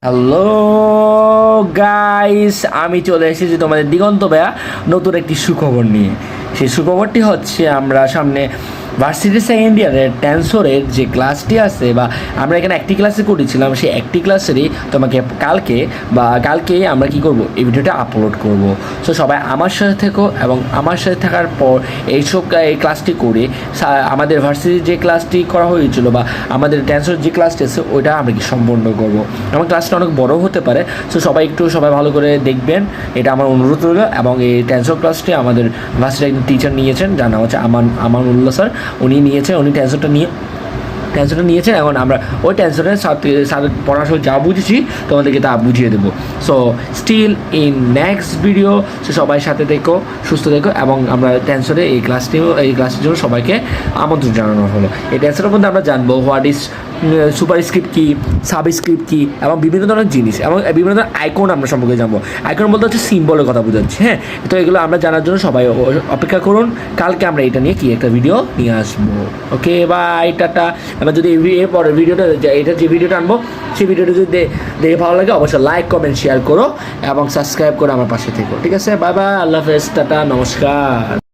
Hello guys, আমি চলে এসেছি তোমাদের দিগন্ত ভাইয়া নতুন একটি সুখবর নিয়ে। সেই সুখবরটি হচ্ছে আমরা সামনে ভার্সিটি সেকেন্ড ইয়ারের টেন্সরের যে ক্লাসটি আছে বা আমরা এখানে একটি ক্লাসে করেছিলাম, সেই একটি ক্লাসেরই তোমাকে কালকেই আমরা কি করব, এই ভিডিওটা আপলোড করব। সো সবাই আমার সাথে থেকো এবং আমার সাথে থাকার পর এই ক্লাসটি করে আমাদের ভার্সিটির যে ক্লাসটি করা হয়েছিল বা আমাদের টেন্সর যে ক্লাসটি আছে ওইটা আমরা কি সম্পূর্ণ করব। আমার ক্লাসটা অনেক বড় হতে পারে, সো সবাই ভালো করে দেখবেন, এটা আমার অনুরোধ রইল। এবং এই টেন্সর ক্লাসটি আমাদের ভার্সিটির একজন টিচার নিয়েছেন, যার নাম হচ্ছে আমানুল্লাহ স্যার। উনি টেন্সরটা নিয়েছেন। এখন আমরা ওই টেন্সরের সাথে পড়াশোনা যা বুঝেছি তোমাদেরকে তা বুঝিয়ে দেবো। So still in next video, so সবাই সাথে দেখো, সুস্থ দেখো। এবং আমরা টেন্সরে এই ক্লাসটির জন্য সবাইকে আমন্ত্রণ জানানো হলো। এই টেন্সরের মধ্যে আমরা জানবো হোয়াট ইজ সুপারস্ক্রিপ্ট কী, সাবস্ক্রিপ্ট কী, এবং বিভিন্ন ধরনের জিনিস এবং বিভিন্ন ধরনের আইকন আমরা সম্পর্কে জানবো। আইকন বলতে হচ্ছে সিম্বলের কথা বোঝাচ্ছি, হ্যাঁ। তো এগুলো আমরা জানার জন্য সবাই অপেক্ষা করুন, কালকে আমরা এটা নিয়ে একটা ভিডিও নিয়ে আসবো। Okay bye, tata. আমরা যদি এরপরের ভিডিওটা যে ভিডিওটা আনবো, সেই ভিডিওটা যদি দেখে ভালো লাগে অবশ্যই লাইক, কমেন্ট, শেয়ার করো এবং সাবস্ক্রাইব করে আমার পাশে থেকো। ঠিক আছে, বাই বাই, আল্লাহ হাফেজ, টাটা, নমস্কার।